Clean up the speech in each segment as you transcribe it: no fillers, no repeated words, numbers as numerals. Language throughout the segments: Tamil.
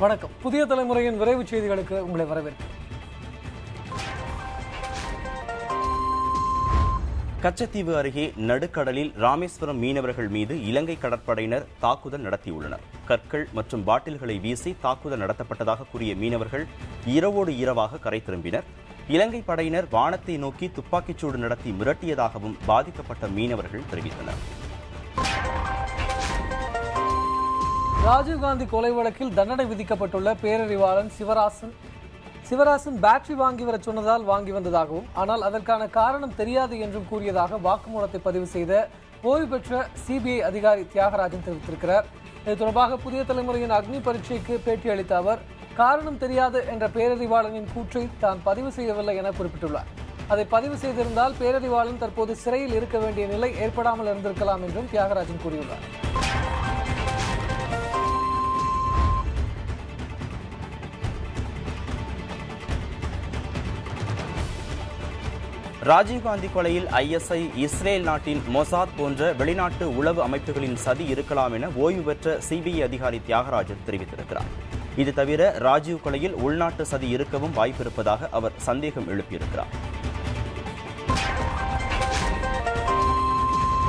வணக்கம். புதிய தலைமுறையின் விரைவு செய்திகளுக்கு உங்களை வரவேற்கிறேன். கச்சத்தீவு அருகே நடுக்கடலில் ராமேஸ்வரம் மீனவர்கள் மீது இலங்கை கடற்படையினர் தாக்குதல் நடத்தியுள்ளனர். கற்கள் மற்றும் பாட்டில்களை வீசி தாக்குதல் நடத்தப்பட்டதாக கூறிய மீனவர்கள் இரவோடு இரவாக கரை திரும்பினர். இலங்கை படையினர் வானத்தை நோக்கி துப்பாக்கிச்சூடு நடத்தி மிரட்டியதாகவும் பாதிக்கப்பட்ட மீனவர்கள் தெரிவித்தனர். ராஜீவ்காந்தி கொலை வழக்கில் தண்டனை விதிக்கப்பட்டுள்ள பேரறிவாளன் சிவராசன் பேட்டரி வாங்கி வர சொன்னதால் வாங்கி வந்ததாகவும், ஆனால் அதற்கான காரணம் தெரியாது என்றும் கூறியதாக வாக்குமூலத்தை பதிவு செய்த ஓய்வு பெற்ற சிபிஐ அதிகாரி தியாகராஜன் தெரிவித்திருக்கிறார். இது தொடர்பாக புதிய தலைமுறையின் அக்னி பரீட்சைக்கு பேட்டியளித்த அவர், காரணம் தெரியாது என்ற பேரறிவாளனின் கூற்றை தான் பதிவு செய்யவில்லை என குறிப்பிட்டுள்ளார். அதை பதிவு செய்திருந்தால் பேரறிவாளன் தற்போது சிறையில் இருக்க வேண்டிய நிலை ஏற்படாமல் இருந்திருக்கலாம் என்றும் தியாகராஜன் கூறியுள்ளார். ராஜீவ்காந்தி கொலையில் ISI, இஸ்ரேல் நாட்டின் மொசாத் போன்ற வெளிநாட்டு உளவு அமைப்புகளின் சதி இருக்கலாம் என ஓய்வு பெற்ற சிபிஐ அதிகாரி தியாகராஜன் தெரிவித்திருக்கிறார். இது தவிர ராஜீவ் கொலையில் உள்நாட்டு சதி இருக்கவும் வாய்ப்பிருப்பதாக அவர் சந்தேகம் எழுப்பியிருக்கிறார்.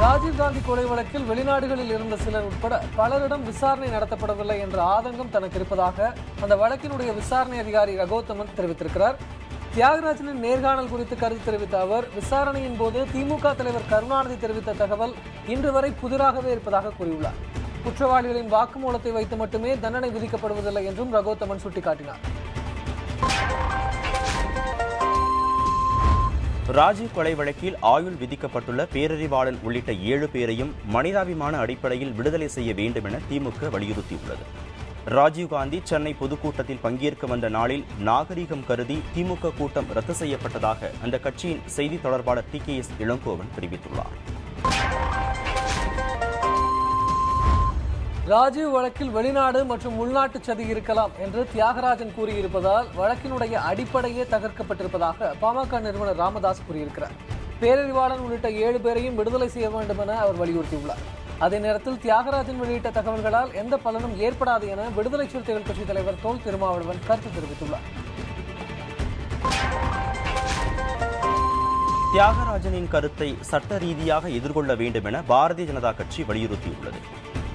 ராஜீவ்காந்தி கொலை வழக்கில் வெளிநாடுகளில் இருந்த சிலர் உட்பட பலரிடம் விசாரணை நடத்தப்படவில்லை என்ற ஆதங்கம் தனக்கு இருப்பதாக அந்த வழக்கினுடைய விசாரணை அதிகாரி ரகோத்தமன் தெரிவித்திருக்கிறார். தியாகராஜனின் நேர்காணல் குறித்து கருத்து தெரிவித்த அவர், விசாரணையின் போது திமுக தலைவர் கருணாநிதி தெரிவித்த தகவல் இன்று வரை புதிராகவே இருப்பதாக கூறியுள்ளார். குற்றவாளிகளின் வாக்குமூலத்தை வைத்து மட்டுமே தண்டனை விதிக்கப்படுவதில்லை என்றும் ரகோத்தமன் சுட்டிக்காட்டினார். ராஜீவ் கொலை வழக்கில் ஆயுள் விதிக்கப்பட்டுள்ள பேரறிவாளன் உள்ளிட்ட 7 பேரையும் மனிதாபிமான அடிப்படையில் விடுதலை செய்ய வேண்டும் என திமுக வலியுறுத்தியுள்ளது. ராஜீவ்காந்தி சென்னை பொதுக்கூட்டத்தில் பங்கேற்க வந்த நாளில் நாகரீகம் கருதி திமுக கூட்டம் ரத்து செய்யப்பட்டதாக அந்த கட்சியின் செய்தி தொடர்பாளர் TKS இளங்கோவன் தெரிவித்துள்ளார். ராஜீவ் வழக்கில் வெளிநாடு மற்றும் உள்நாட்டு சதி இருக்கலாம் என்று தியாகராஜன் கூறியிருப்பதால் வழக்கினுடைய அடிப்படையே தகர்க்கப்பட்டிருப்பதாக பாமக நிறுவனர் ராமதாஸ் கூறியிருக்கிறார். பேரறிவாளன் உள்ளிட்ட 7 பேரையும் விடுதலை செய்ய வேண்டும் என அவர் வலியுறுத்தியுள்ளார். அதே நேரத்தில் தியாகராஜன் வெளியிட்ட தகவல்களால் எந்த பலனும் ஏற்படாது என விடுதலை சிறுத்தைகள் கட்சித் தலைவர் தொல் திருமாவளவன் கருத்து தெரிவித்துள்ளார். தியாகராஜனின் கருத்தை சட்ட ரீதியாக எதிர்கொள்ள வேண்டும் என பாரதிய ஜனதா கட்சி வலியுறுத்தியுள்ளது.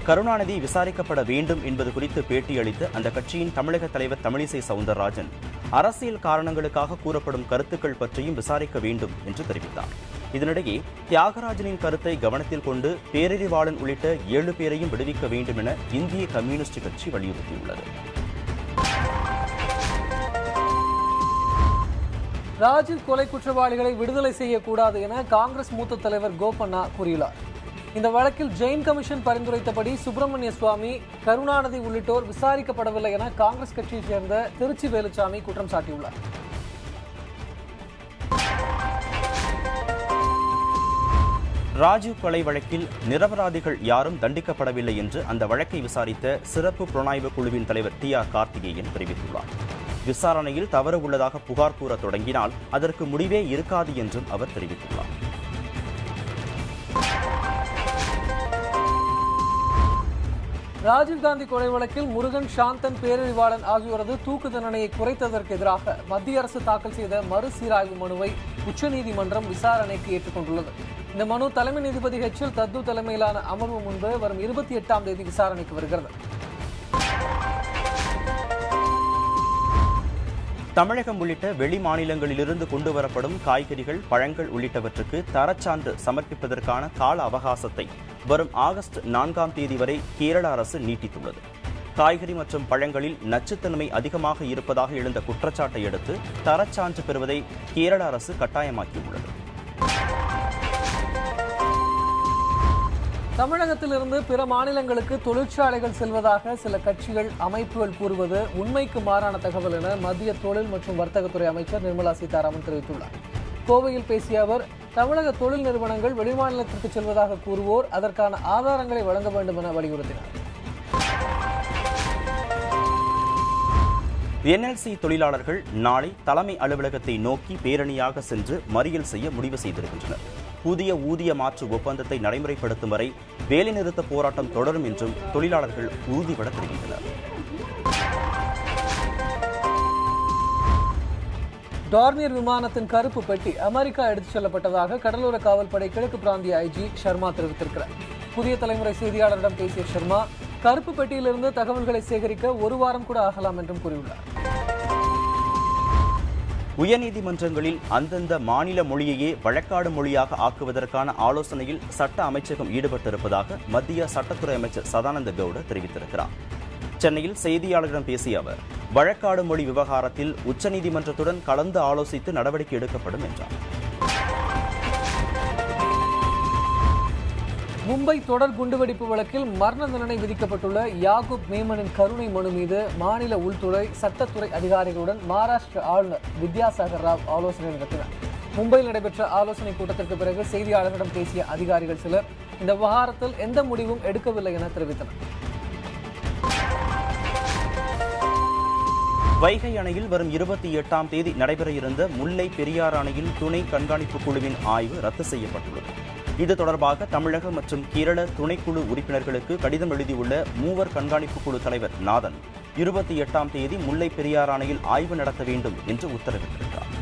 கருணாநிதி விசாரிக்கப்பட வேண்டும் என்பது குறித்து பேட்டியளித்த அந்த கட்சியின் தமிழக தலைவர் தமிழிசை சவுந்தரராஜன், அரசியல் காரணங்களுக்காக கூறப்படும் கருத்துக்கள் பற்றியும் விசாரிக்க வேண்டும் என்று தெரிவித்தார். இதனிடையே தியாகராஜனின் கருத்தை கவனத்தில் கொண்டு பேரறிவாளன் உள்ளிட்ட 7 பேரையும் விடுவிக்க வேண்டும் என இந்திய கம்யூனிஸ்ட் கட்சி வலியுறுத்தியுள்ளது. ராஜீவ் கொலை குற்றவாளிகளை விடுதலை செய்யக்கூடாது என காங்கிரஸ் மூத்த தலைவர் கோபண்ணா கூறியுள்ளார். இந்த வழக்கில் ஜெயின் கமிஷன் பரிந்துரைத்தபடி சுப்பிரமணிய சுவாமி, கருணாநிதி உள்ளிட்டோர் விசாரிக்கப்படவில்லை என காங்கிரஸ் கட்சியைச் சேர்ந்த திருச்சி வேலுச்சாமி குற்றம் சாட்டியுள்ளார். ராஜீவ் கொலை வழக்கில் நிரபராதிகள் யாரும் தண்டிக்கப்படவில்லை என்று அந்த வழக்கை விசாரித்த சிறப்பு புலனாய்வு குழுவின் தலைவர் TR கார்த்திகேயன் தெரிவித்துள்ளார். விசாரணையில் தவறு உள்ளதாக புகார் கூற தொடங்கினால் அதற்கு முடிவே இருக்காது என்றும் அவர் தெரிவித்துள்ளார். ராஜீவ்காந்தி கொலை வழக்கில் முருகன், சாந்தன், பேரறிவாளன் ஆகியோரது தூக்கு தண்டனையை குறைத்ததற்கு எதிராக மத்திய அரசு தாக்கல் செய்த மறுசீராய்வு மனுவை உச்சநீதிமன்றம் விசாரணைக்கு ஏற்றுக்கொண்டுள்ளது. இந்த மனு தலைமை நீதிபதி HL தத்து தலைமையிலான அமர்வு முன்பு வரும் 28ஆம் தேதி விசாரணைக்கு வருகிறது. தமிழகம் உள்ளிட்ட வெளி மாநிலங்களிலிருந்து கொண்டுவரப்படும் காய்கறிகள், பழங்கள் உள்ளிட்டவற்றுக்கு தரச்சான்று சமர்ப்பிப்பதற்கான கால அவகாசத்தை வரும் ஆகஸ்ட் 4ஆம் தேதி வரை கேரள அரசு நீட்டித்துள்ளது. காய்கறி மற்றும் பழங்களில் நச்சுத்தன்மை அதிகமாக இருப்பதாக எழுந்த குற்றச்சாட்டை அடுத்து தரச்சான்று பெறுவதை கேரள அரசு கட்டாயமாக்கியுள்ளது. தமிழகத்திலிருந்து பிற மாநிலங்களுக்கு தொழிற்சாலைகள் செல்வதாக சில கட்சிகள், அமைப்புகள் கூறுவது உண்மைக்கு மாறான தகவல் என மத்திய தொழில் மற்றும் வர்த்தகத்துறை அமைச்சர் நிர்மலா சீதாராமன் தெரிவித்துள்ளார். கோவையில் பேசிய அவர், தமிழக தொழில் நிறுவனங்கள் வெளிமாநிலத்திற்கு செல்வதாக கூறுவோர் அதற்கான ஆதாரங்களை வழங்க வேண்டும் என வலியுறுத்தினார். NLC தொழிலாளர்கள் நாளை தலைமை அலுவலகத்தை நோக்கி பேரணியாக சென்று மறியல் செய்ய முடிவு செய்திருக்கின்றனர். புதிய ஊதிய மாற்று ஒப்பந்தத்தை நடைமுறைப்படுத்தும் வரை வேலைநிறுத்த போராட்டம் தொடரும் என்றும் தொழிலாளர்கள் உறுதிபட தெரிவித்தனர். டார்னியர் விமானத்தின் கருப்பு பெட்டி அமெரிக்கா எடுத்துச் செல்லப்பட்டதாக கடலோர காவல்படை கிழக்கு பிராந்திய ஐஜி ஷர்மா தெரிவித்திருக்கிறார். புதிய தலைமுறை செய்தியாளரிடம் பேசிய ஷர்மா, கருப்பு பெட்டியிலிருந்து தகவல்களை சேகரிக்க ஒரு வாரம் கூட ஆகலாம் என்றும் கூறியுள்ளார். உயர்நீதிமன்றங்களில் அந்தந்த மாநில மொழியையே வழக்காடு மொழியாக ஆக்குவதற்கான ஆலோசனையில் சட்ட அமைச்சகம் ஈடுபட்டிருப்பதாக மத்திய சட்டத்துறை அமைச்சர் சதானந்த கவுடா தெரிவித்திருக்கிறார். சென்னையில் செய்தியாளர்களிடம் பேசிய அவர், வழக்காடு மொழி விவகாரத்தில் உச்சநீதிமன்றத்துடன் கலந்து ஆலோசித்து நடவடிக்கை எடுக்கப்படும் என்றார். மும்பை தொடர் குண்டுவெடிப்பு வழக்கில் மரண தண்டனை விதிக்கப்பட்டுள்ள யாகூப் மேமனின் கருணை மனு மீது மாநில உள்துறை சட்டத்துறை அதிகாரிகளுடன் மகாராஷ்டிர ஆளுநர் வித்யாசாகர் ராவ் ஆலோசனை நடத்தினார். மும்பையில் நடைபெற்ற ஆலோசனை கூட்டத்திற்கு பிறகு செய்தியாளர்களிடம் பேசிய அதிகாரிகள் சிலர் இந்த விவகாரத்தில் எந்த முடிவும் எடுக்கவில்லை என தெரிவித்தனர். வைகை அணையில் வரும் 28ஆம் தேதி நடைபெற இருந்த முல்லை பெரியாறு அணையில் துணை கண்காணிப்பு குழுவின் ஆய்வு ரத்து செய்யப்பட்டுள்ளது. இது தொடர்பாக தமிழக மற்றும் கேரள துணைக்குழு உறுப்பினர்களுக்கு கடிதம் எழுதியுள்ள மூவர் கண்காணிப்பு குழு தலைவர் நாதன் 28ஆம் தேதி முல்லை பெரியாறு அணையில் ஆய்வு நடத்த வேண்டும் என்று உத்தரவிட்டிருக்கிறார்.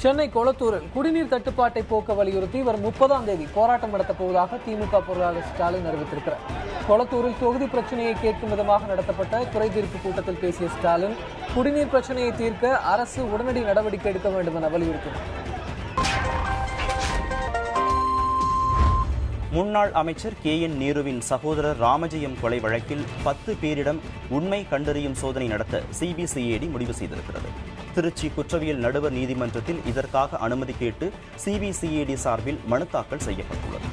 சென்னை கொளத்தூரில் குடிநீர் தட்டுப்பாட்டை போக்க வலியுறுத்தி வரும் 30ஆம் தேதி போராட்டம் நடத்தப் போவதாக திமுக பொருளாளர் ஸ்டாலின் அறிவித்திருக்கிறார். கொளத்தூரில் தொகுதி பிரச்சனையை கேட்கும் விதமாக நடத்தப்பட்ட குறைதீர்ப்பு கூட்டத்தில் பேசிய ஸ்டாலின், குடிநீர் பிரச்சனையை தீர்க்க அரசு உடனடி நடவடிக்கை எடுக்க வேண்டும் என வலியுறுத்தினார். முன்னாள் அமைச்சர் KN நேருவின் சகோதரர் ராமஜெயம் கொலை வழக்கில் 10 பேரிடம் உண்மை கண்டறியும் சோதனை நடத்த CBCID முடிவு செய்திருக்கிறது. திருச்சி குற்றவியல் நடுவர் நீதிமன்றத்தில் இதற்காக அனுமதி கேட்டு CBCID சார்பில் மனு தாக்கல் செய்யப்பட்டுள்ளது.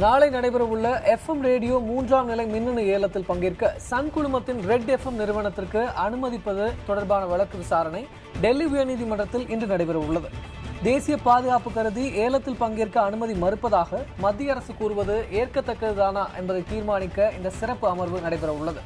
நாளை நடைபெறவுள்ள FM ரேடியோ 3ஆம் நிலை மின்னணு ஏலத்தில் பங்கேற்க சன் குழுமத்தின் ரெட் FM நிறுவனத்திற்கு அனுமதிப்பது தொடர்பான வழக்கு விசாரணை டெல்லி உயர்நீதிமன்றத்தில் இன்று நடைபெறவுள்ளது. தேசிய பாதுகாப்பு கருதி ஏலத்தில் பங்கேற்க அனுமதி மறுப்பதாக மத்திய அரசு கூறுவது ஏற்கத்தக்கதுதானா என்பதை தீர்மானிக்க இந்த சிறப்பு அமர்வு நடைபெறவுள்ளது.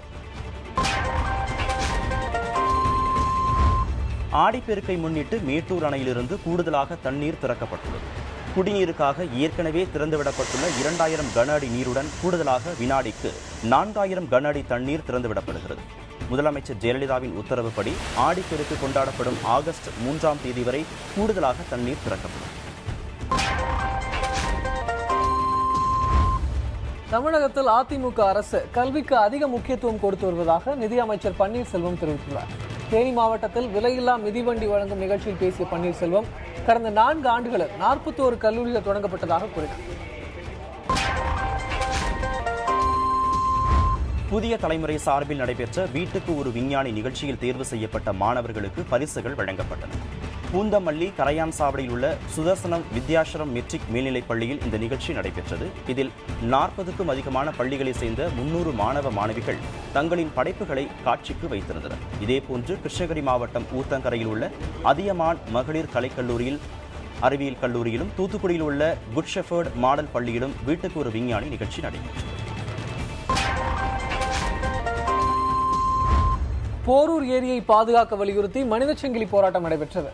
ஆடிப்பெருக்கை முன்னிட்டு மேட்டூர் அணையிலிருந்து கூடுதலாக தண்ணீர் திறக்கப்பட்டுள்ளது. குடிநீருக்காக ஏற்கனவே திறந்துவிடப்பட்டுள்ள 2000 கன அடி நீருடன் கூடுதலாக வினாடிக்கு 4000 கன அடி தண்ணீர் திறந்துவிடப்படுகிறது. முதலமைச்சர் ஜெயலலிதாவின் உத்தரவுப்படி ஆடிப்பெருக்கு கொண்டாடப்படும் ஆகஸ்ட் 3ஆம் தேதி வரை கூடுதலாக தண்ணீர் திறக்கப்படும். தமிழகத்தில் அதிமுக அரசு கல்விக்கு அதிக முக்கியத்துவம் கொடுத்து வருவதாக நிதியமைச்சர் பன்னீர்செல்வம் தெரிவித்துள்ளார். தேனி மாவட்டத்தில் விலையில்லா மிதிவண்டி வழங்கும் நிகழ்ச்சியில் பேசிய பன்னீர்செல்வம், கடந்த 4 ஆண்டுகளில் 41 கல்லூரிகள் தொடங்கப்பட்டதாக கூறினார். புதிய தலைமுறை சார்பில் நடைபெற்ற வீட்டுக்கு ஒரு விஞ்ஞானி நிகழ்ச்சியில் தேர்வு செய்யப்பட்ட மாணவர்களுக்கு பரிசுகள் வழங்கப்பட்டன. பூந்தமல்லி கரையான் சாவடியில் உள்ள சுதர்சனம் வித்யாசரம் மெட்ரிக் மேல்நிலைப் பள்ளியில் இந்த நிகழ்ச்சி நடைபெற்றது. இதில் 40க்கும் அதிகமான பள்ளிகளைச் சேர்ந்த 300 மாணவ மாணவிகள் தங்களின் படைப்புகளை காட்சிக்கு வைத்திருந்தனர். இதேபோன்று கிருஷ்ணகிரி மாவட்டம் ஊத்தங்கரையில் உள்ள அதியமான் மகளிர் கலைக்கல்லூரியில் அறிவியல் கல்லூரியிலும் தூத்துக்குடியில் உள்ள குட் ஷெஃபர்ட் மாடல் பள்ளியிலும் வீட்டுக்கு ஒரு விஞ்ஞானி நிகழ்ச்சி நடைபெற்றது. போரூர் ஏரியை பாதுகாக்க வலியுறுத்தி மனிதச்சங்கிலி போராட்டம் நடைபெற்றது.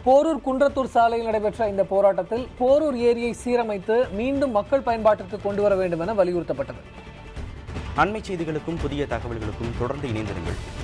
போரூர் குன்றத்தூர் சாலையில் நடைபெற்ற இந்த போராட்டத்தில் போரூர் ஏரியை சீரமைத்து மீண்டும் மக்கள் பயன்பாட்டிற்கு கொண்டு வர வேண்டும் என வலியுறுத்தப்பட்டது. அண்மைச் செய்திகளுக்கும் புதிய தகவல்களுக்கும் தொடர்ந்து இணைந்திருங்கள்.